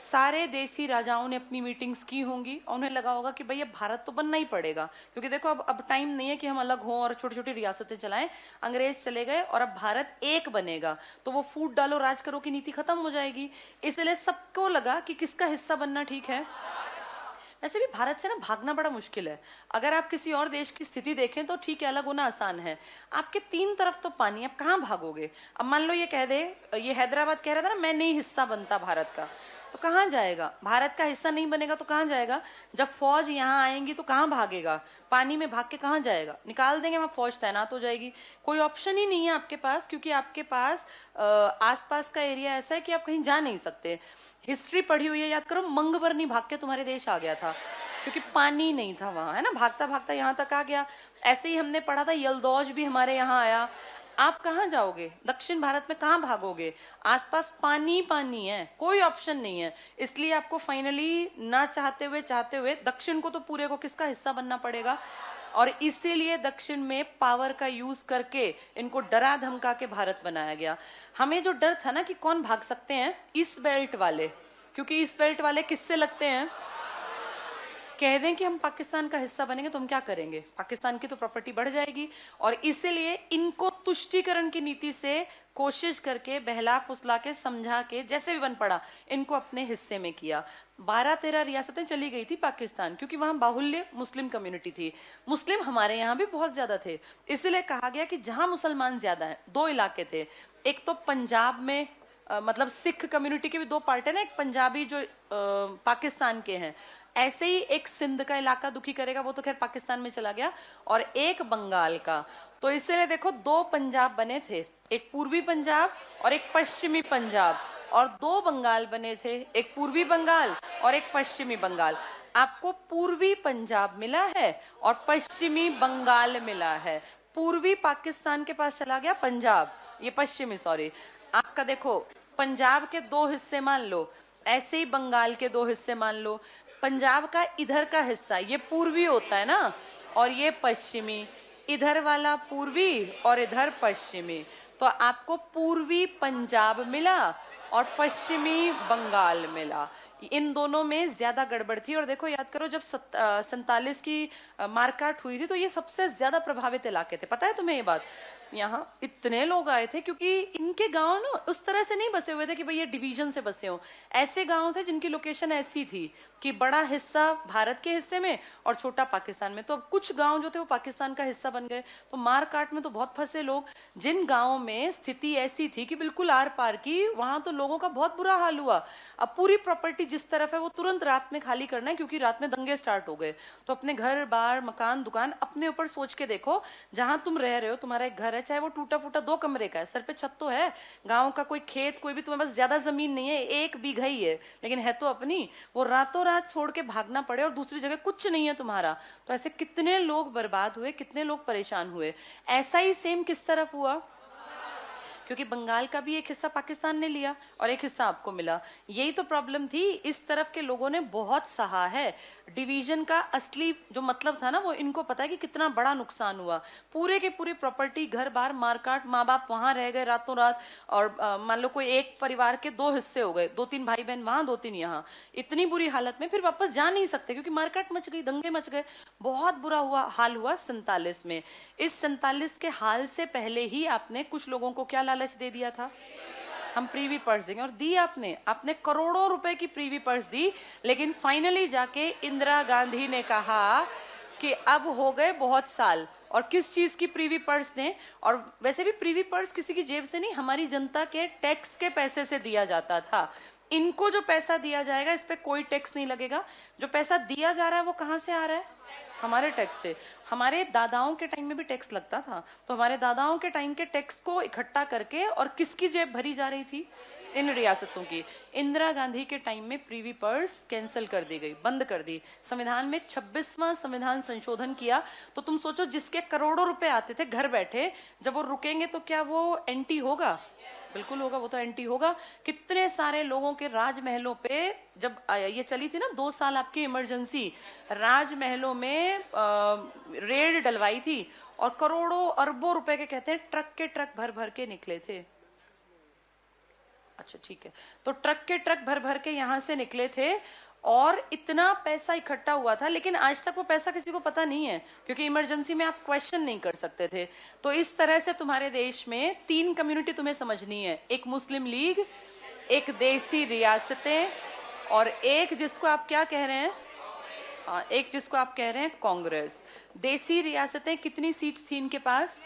सारे देसी राजाओं ने अपनी मीटिंग्स की होंगी और उन्हें लगा होगा कि भैया भारत तो बनना ही पड़ेगा, क्योंकि देखो अब टाइम नहीं है कि हम अलग हों और छोटी छोटी रियासतें चलाएं। अंग्रेज चले गए और अब भारत एक बनेगा, तो वो फूट डालो राज करो की नीति खत्म हो जाएगी। इसलिए सबको लगा कि किसका हिस्सा बनना ठीक है। वैसे भी भारत से ना भागना बड़ा मुश्किल है। अगर आप किसी और देश की स्थिति देखें तो ठीक है, अलग होना आसान है। आपके तीन तरफ तो पानी, आप कहाँ भागोगे? अब मान लो ये कह दे, ये हैदराबाद कह रहा था ना मैं नहीं हिस्सा बनता भारत का, तो कहाँ जाएगा? भारत का हिस्सा नहीं बनेगा तो कहाँ जाएगा? जब फौज यहाँ आएंगी तो कहाँ भागेगा? पानी में भाग के कहाँ जाएगा? निकाल देंगे, वहां फौज तैनात हो जाएगी। कोई ऑप्शन ही नहीं है आपके पास, क्योंकि आपके पास आसपास का एरिया ऐसा है कि आप कहीं जा नहीं सकते। हिस्ट्री पढ़ी हुई है, याद करो, मंगबरनी भाग के तुम्हारे देश आ गया था क्योंकि पानी नहीं था वहां, है ना, भागता भागता यहाँ तक आ गया। ऐसे ही हमने पढ़ा था यलदौज भी हमारे यहाँ आया। आप कहाँ जाओगे? दक्षिण भारत में कहाँ भागोगे? आसपास पानी पानी है, कोई ऑप्शन नहीं है। इसलिए आपको फाइनली ना चाहते हुए दक्षिण को तो पूरे को किसका हिस्सा बनना पड़ेगा, और इसीलिए दक्षिण में पावर का यूज करके इनको डरा धमका के भारत बनाया गया। हमें जो डर था ना कि कौन भाग सकते हैं, ईस्ट बेल्ट वाले, क्योंकि ईस्ट बेल्ट वाले किससे लगते हैं? कह दें कि हम पाकिस्तान का हिस्सा बनेंगे तो हम क्या करेंगे? पाकिस्तान की तो प्रॉपर्टी बढ़ जाएगी, और इसीलिए इनको तुष्टीकरण की नीति से कोशिश करके बहला फुसला के समझा के जैसे भी बन पड़ा इनको अपने हिस्से में किया। 12-13 रियासतें चली गई थी पाकिस्तान, क्योंकि वहां बाहुल्य मुस्लिम कम्युनिटी थी। मुस्लिम हमारे यहाँ भी बहुत ज्यादा थे, इसलिए कहा गया कि जहां मुसलमान ज्यादा है, दो इलाके थे, एक तो पंजाब में मतलब सिख कम्युनिटी के भी दो पार्ट है ना, एक पंजाबी जो पाकिस्तान के हैं, ऐसे ही एक सिंध का इलाका दुखी करेगा, वो तो खैर पाकिस्तान में चला गया, और एक बंगाल का। तो इसलिए देखो दो पंजाब बने थे, एक पूर्वी पंजाब और एक पश्चिमी पंजाब, और दो बंगाल बने थे, एक पूर्वी बंगाल और एक पश्चिमी बंगाल। आपको पूर्वी पंजाब मिला है और पश्चिमी बंगाल मिला है। पूर्वी पाकिस्तान के पास चला गया पंजाब, ये पश्चिमी सॉरी। आपका देखो पंजाब के दो हिस्से मान लो, ऐसे ही बंगाल के दो हिस्से मान लो। पंजाब का इधर का हिस्सा ये पूर्वी होता है ना, और ये पश्चिमी, इधर वाला पूर्वी और इधर पश्चिमी। तो आपको पूर्वी पंजाब मिला और पश्चिमी बंगाल मिला। इन दोनों में ज्यादा गड़बड़ थी। और देखो याद करो जब 47 की मारकाट हुई थी तो ये सबसे ज्यादा प्रभावित इलाके थे, पता है तुम्हें ये बात? यहाँ इतने लोग आए थे क्योंकि इनके गांव ना उस तरह से नहीं बसे हुए थे कि भाई ये डिवीजन से बसे हो। ऐसे गांव थे जिनकी लोकेशन ऐसी थी कि बड़ा हिस्सा भारत के हिस्से में और छोटा पाकिस्तान में। तो अब कुछ गांव जो थे वो पाकिस्तान का हिस्सा बन गए, तो मार काट में तो बहुत फंसे लोग। जिन गांवों में स्थिति ऐसी थी कि बिल्कुल आर पार की, वहां तो लोगों का बहुत बुरा हाल हुआ। अब पूरी प्रॉपर्टी जिस तरफ है वो तुरंत रात में खाली करना है, क्योंकि रात में दंगे स्टार्ट हो गए। तो अपने घर बार मकान दुकान अपने ऊपर सोच के देखो, जहां तुम रह रहे हो तुम्हारा एक घर है, चाहे वो टूटा फूटा 2 कमरे का है, सर पे छत तो है, गांव का कोई खेत कोई भी तुम्हें बस ज्यादा जमीन नहीं है, 1 बीघा ही है, लेकिन है तो अपनी, वो रातों रात छोड़ के भागना पड़े और दूसरी जगह कुछ नहीं है तुम्हारा। तो ऐसे कितने लोग बर्बाद हुए, कितने लोग परेशान हुए। ऐसा ही सेम किस तरफ हुआ? क्योंकि बंगाल का भी एक हिस्सा पाकिस्तान ने लिया और एक हिस्सा आपको मिला। यही तो प्रॉब्लम थी, इस तरफ के लोगों ने बहुत सहा है। डिवीजन का असली जो मतलब था ना, वो इनको पता है कि कितना बड़ा नुकसान हुआ। पूरे के पूरी प्रॉपर्टी, घर बार, मारकाट, माँ बाप वहां रह गए रातों रात, और मान लो कोई एक परिवार के 2 हिस्से हो गए, 2-3 भाई बहन वहां, 2-3 यहाँ। इतनी बुरी हालत में फिर वापस जा नहीं सकते क्योंकि मारकाट मच गई, दंगे मच गए। बहुत बुरा हुआ, हाल हुआ 47 में। इस 47 के हाल से पहले ही आपने कुछ लोगों को क्या लालच दे दिया था, हम प्रीवी पर्स देंगे, और दी आपने करोड़ों रुपए की प्रीवी पर्स दी। लेकिन फाइनली जाके इंदिरा गांधी ने कहा कि अब हो गए बहुत साल, और किस चीज की प्रीवी पर्स दें। और वैसे भी प्रीवी पर्स किसी की जेब से नहीं, हमारी जनता के टैक्स के पैसे से दिया जाता था। इनको जो पैसा दिया जाएगा इस पे कोई टैक्स नहीं लगेगा। जो पैसा दिया जा रहा है वो कहां से आ रहा है, हमारे टैक्स से। हमारे दादाओं के टाइम में भी टैक्स लगता था, तो हमारे दादाओं के टाइम के टैक्स को इकट्ठा करके और किसकी जेब भरी जा रही थी, इन रियासतों की। इंदिरा गांधी के टाइम में प्रीवी पर्स कैंसिल कर दी गई, बंद कर दी। संविधान में 26वां संविधान संशोधन किया, तो तुम सोचो जिसके करोड़ों रुपए आते थे घर बैठे, जब वो रुकेंगे तो क्या वो एंटी होगा, बिल्कुल होगा, वो तो एंटी होगा। कितने सारे लोगों के राजमहलों पे, जब ये चली थी ना 2 साल आपकी इमरजेंसी, राजमहलों में रेड डलवाई थी, और करोड़ों अरबों रुपए के कहते हैं ट्रक के ट्रक भर भर के निकले थे। अच्छा ठीक है, तो ट्रक के ट्रक भर भर के यहां से निकले थे, और इतना पैसा इकट्ठा हुआ था। लेकिन आज तक वो पैसा किसी को पता नहीं है, क्योंकि इमरजेंसी में आप क्वेश्चन नहीं कर सकते थे। तो इस तरह से तुम्हारे देश में 3 कम्युनिटी तुम्हें समझनी है, एक मुस्लिम लीग, एक देसी रियासतें, और एक जिसको आप क्या कह रहे हैं, एक जिसको आप कह रहे हैं कांग्रेस। देसी रियासतें कितनी सीट थी इनके पास,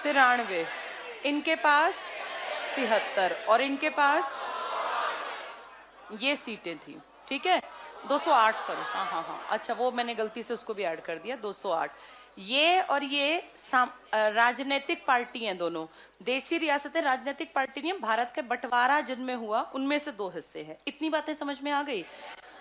93, इनके पास 73, और इनके पास ये सीटें थी, ठीक है 208, सॉरी, हाँ, अच्छा वो मैंने गलती से उसको भी ऐड कर दिया, 208। ये और ये राजनीतिक पार्टी हैं दोनों। देशी रियासतें राजनीतिक पार्टी नहीं है, भारत के बंटवारा जिनमें हुआ उनमें से 2 हिस्से हैं। इतनी बातें समझ में आ गई।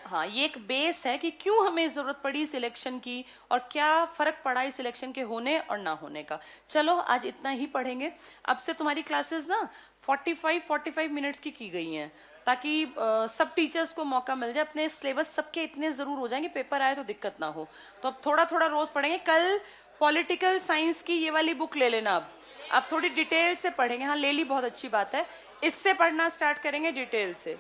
हाँ, ये एक बेस है कि क्यों हमें जरूरत पड़ी इस इलेक्शन की, और क्या फर्क पड़ा इस इलेक्शन के होने और ना होने का। चलो आज इतना ही पढ़ेंगे। अब से तुम्हारी क्लासेस ना 45 मिनट्स की गई हैं, ताकि सब टीचर्स को मौका मिल जाए। अपने सिलेबस सबके इतने जरूर हो जाएंगे, पेपर आए तो दिक्कत ना हो। तो अब थोड़ा थोड़ा रोज पढ़ेंगे। कल पॉलिटिकल साइंस की ये वाली बुक ले लेना। अब थोड़ी डिटेल से पढ़ेंगे। हाँ ले ली, बहुत अच्छी बात है। इससे पढ़ना स्टार्ट करेंगे डिटेल से।